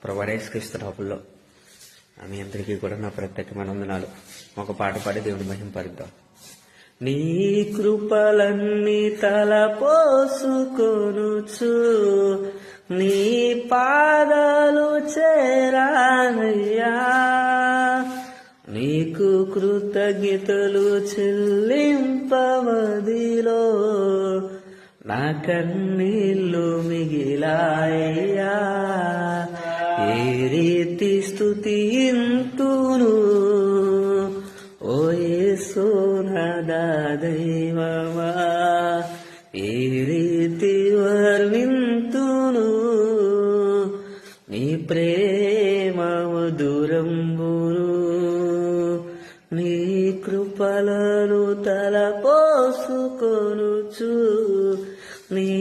ప్రభువైన నామములో మీ అందరికీ కూడా నా ప్రత్యేకమైన వందనాలు. ఒక పాట పాడి దేవుని మహింపరుద్దాం. నీ కృపలన్నీ తలపోసుకొనుచు నీ పాదాలు చేరానయ్యా, నీకు కృతజ్ఞతలు చెల్లింపవదిలో నా కన్నీళ్ళు మిగిలాయ్యా. ఏ రీతి స్తుతింతును ఓ యేసు నా దైవమా, ఏ రీతి వర్ణింతును నీ ప్రేమ మధురంబును. నీ కృపలను తలపోసుకొనుచు నీ